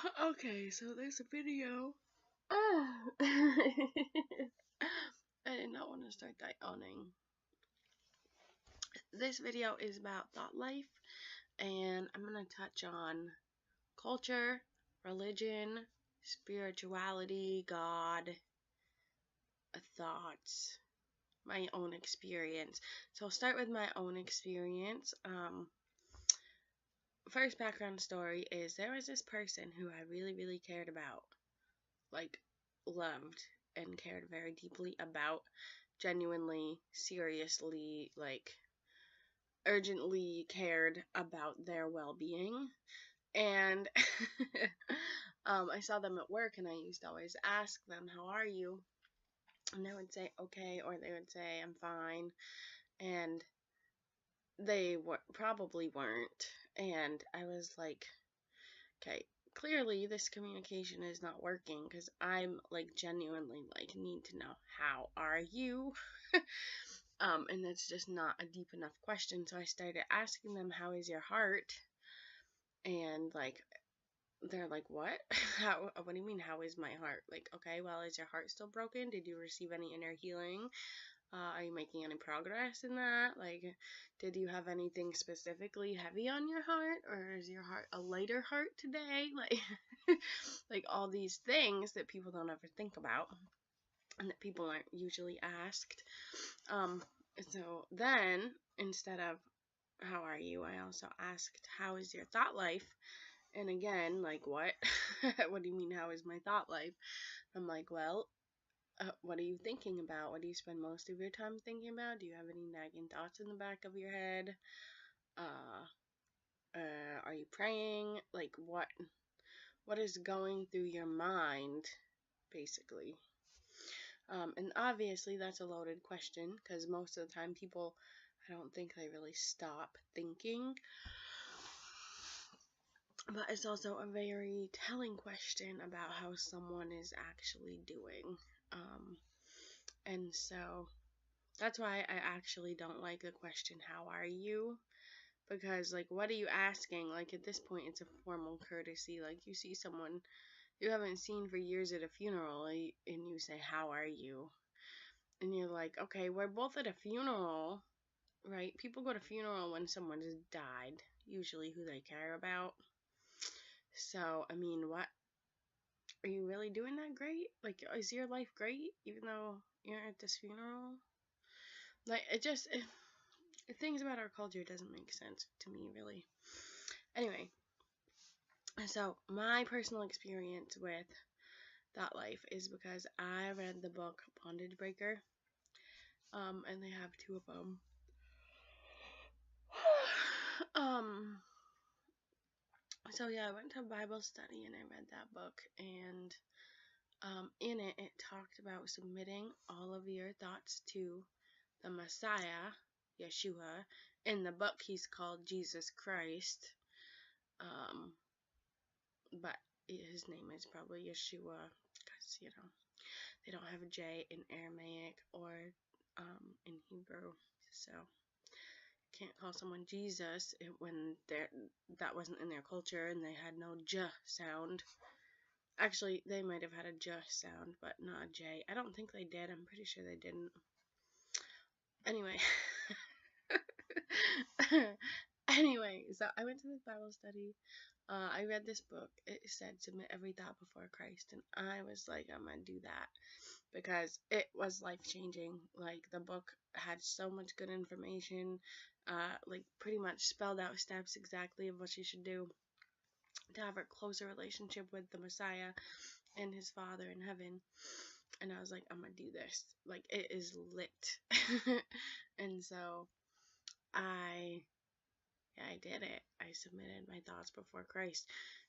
Okay, so this video. I did not want to start yawning. This video is about thought life, and I'm going to touch on culture, religion, spirituality, God, thoughts, my own experience. So I'll start with my own experience. First background story is there was this person who I really, really cared about, like loved and cared very deeply about, genuinely, seriously, like urgently cared about their well-being. And I saw them at work, and I used to always ask them, how are you? And they would say okay, or they would say I'm fine, and they probably weren't. And I was like, okay, clearly this communication is not working, because I'm like genuinely like need to know, how are you? And that's just not a deep enough question. So I started asking them, how is your heart? And like they're like, what? What do you mean, how is my heart? Like, okay, well, is your heart still broken? Did you receive any inner healing? Are you making any progress in that? Like, did you have anything specifically heavy on your heart, or is your heart a lighter heart today? Like, like all these things that people don't ever think about, and that people aren't usually asked. So then, instead of how are you, I also asked, how is your thought life? And again, like, what? What do you mean, how is my thought life? I'm like, well, what are you thinking about? What do you spend most of your time thinking about? Do you have any nagging thoughts in the back of your head? Are you praying? Like, what is going through your mind, basically? And obviously that's a loaded question, because most of the time people, I don't think they really stop thinking. But it's also a very telling question about how someone is actually doing. And so that's why I actually don't like the question, how are you? Because, like, what are you asking? Like, at this point, it's a formal courtesy. Like, you see someone you haven't seen for years at a funeral, and you say, how are you? And you're like, okay, we're both at a funeral, right? People go to funeral when someone has died, usually who they care about. So, I mean, what? Are you really doing that great? Like, is your life great, even though you're at this funeral? Like, things about our culture doesn't make sense to me, really. Anyway, so my personal experience with that life is because I read the book Bondage Breaker, and they have two of them. So yeah, I went to Bible study and I read that book, and in it, it talked about submitting all of your thoughts to the Messiah, Yeshua. In the book, he's called Jesus Christ, but his name is probably Yeshua, because, you know, they don't have a J in Aramaic or in Hebrew, so can't call someone Jesus when that wasn't in their culture, and they had no J sound. Actually, they might have had a J sound, but not a J. I don't think they did. I'm pretty sure they didn't. Anyway. Anyway, so I went to this Bible study. I read this book. It said submit every thought before Christ, and I was like, I'm gonna do that, because it was life changing. Like, the book had so much good information, like pretty much spelled out steps exactly of what you should do to have a closer relationship with the Messiah and his Father in heaven. And I was like, I'm gonna do this. Like, it is lit. And so I did it. I submitted my thoughts before Christ.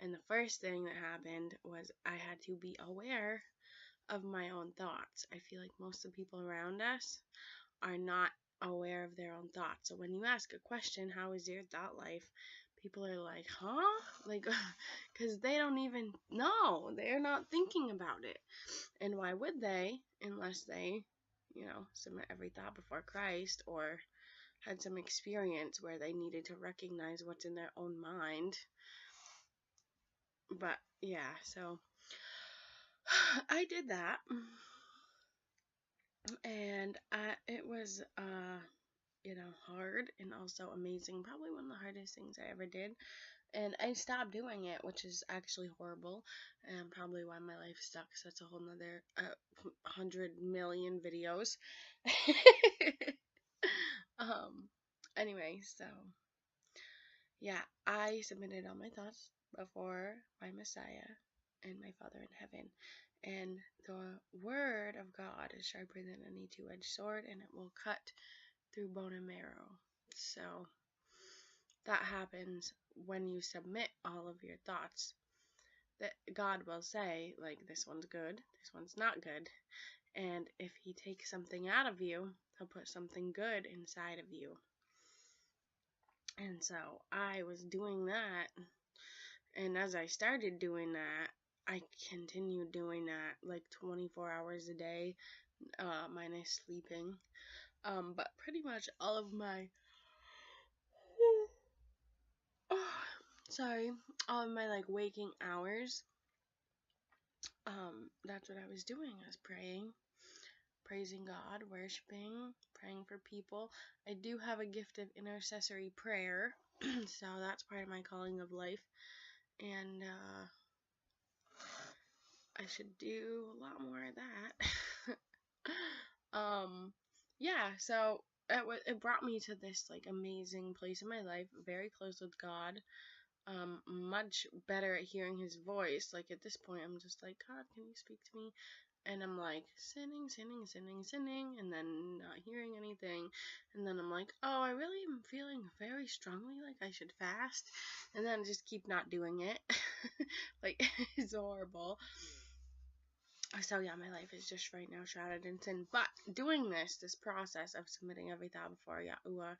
And the first thing that happened was I had to be aware of my own thoughts. I feel like most of the people around us are not aware of their own thoughts. So when you ask a question, how is your thought life? People are like, huh? Like, because they don't even know. They're not thinking about it. And why would they, unless they, submit every thought before Christ, or had some experience where they needed to recognize what's in their own mind. But yeah, so I did that, and it was hard and also amazing. Probably one of the hardest things I ever did. And I stopped doing it, which is actually horrible, and probably why my life sucks. That's a whole nother 100 million videos. um. Anyway, so yeah, I submitted all my thoughts before my Messiah and my Father in heaven. And the word of God is sharper than any two-edged sword, and it will cut through bone and marrow. So that happens when you submit all of your thoughts. That God will say, like, this one's good, this one's not good. And if He takes something out of you, He'll put something good inside of you. And so I was doing that. And as I started doing that, I continued doing that like 24 hours a day, minus sleeping. But pretty much all of my, all of my like waking hours, that's what I was doing. I was praying, praising God, worshiping, praying for people. I do have a gift of intercessory prayer, so that's part of my calling of life. And I should do a lot more of that. Yeah, so it brought me to this like amazing place in my life, very close with God. Much better at hearing His voice. Like at this point, I'm just like, God, can you speak to me? And I'm like sinning, and then not hearing anything. And then I'm like, oh, I really am feeling very strongly like I should fast. And then I just keep not doing it. Like, it's horrible. So yeah, my life is just right now shrouded in sin. But doing this process of submitting every thought before Yahuwah,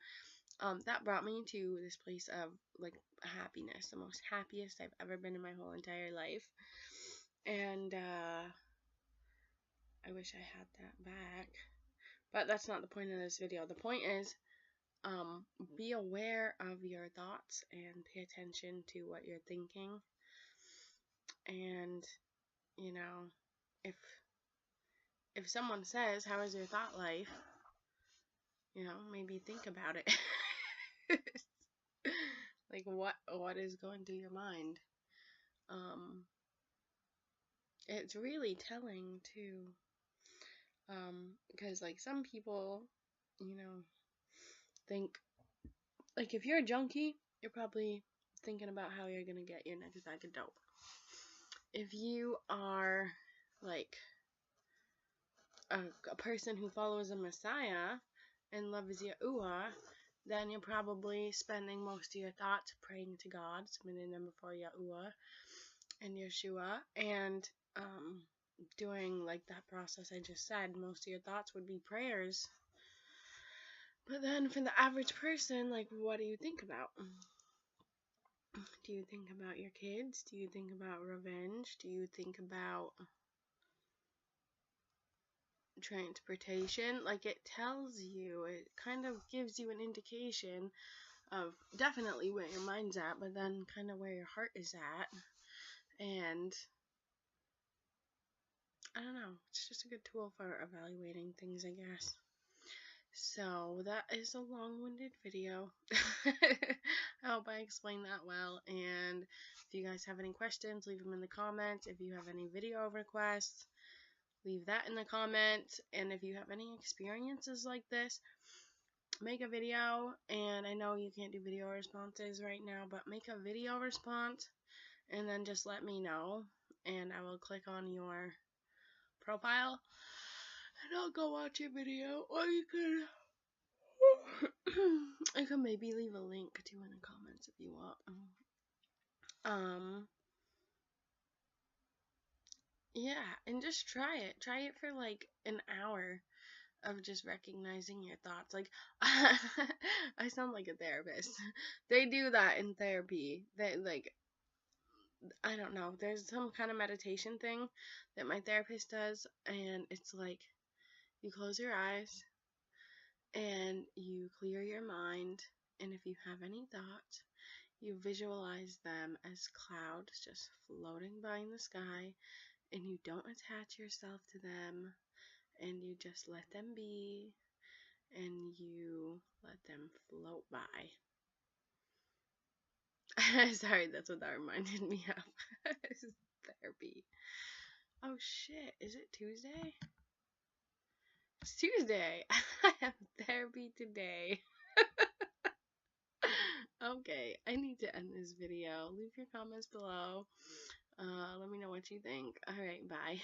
that brought me to this place of like happiness, the most happiest I've ever been in my whole entire life. And I wish I had that back. But that's not the point of this video. The point is, be aware of your thoughts and pay attention to what you're thinking. And, you know, if someone says, how is your thought life? You know, maybe think about it. Like, what is going through your mind? It's really telling, too. Because, like, some people, you know, think, like, if you're a junkie, you're probably thinking about how you're gonna get your next bag of dope. If you are, like, a person who follows a Messiah and loves Yahuwah, then you're probably spending most of your thoughts praying to God, submitting them before Yahuwah and Yeshua, and doing like that process I just said. Most of your thoughts would be prayers. But then for the average person, like, what do you think about? Do you think about your kids? Do you think about revenge? Do you think about transportation? Like, it tells you, it kind of gives you an indication of definitely where your mind's at, but then kind of where your heart is at. And I don't know, it's just a good tool for evaluating things, I guess. So that is a long-winded video. I hope I explained that well. And if you guys have any questions, leave them in the comments. If you have any video requests, leave that in the comments. And if you have any experiences like this, make a video. And I know you can't do video responses right now, but make a video response and then just let me know. And I will click on your profile and I'll go watch your video. Or you can maybe leave a link to in the comments if you want. Yeah, and just try it. Try it for like an hour of just recognizing your thoughts. Like, I sound like a therapist. They do that in therapy. They, like, I don't know. There's some kind of meditation thing that my therapist does, and it's like you close your eyes and you clear your mind, and if you have any thoughts, You visualize them as clouds just floating by in the sky, and you don't attach yourself to them, and you just let them be, and you let them float by. Sorry, that's what that reminded me of. Therapy. Oh shit, is it Tuesday? It's Tuesday. I have therapy today. Okay, I need to end this video. Leave your comments below. Let me know what you think. Alright, bye.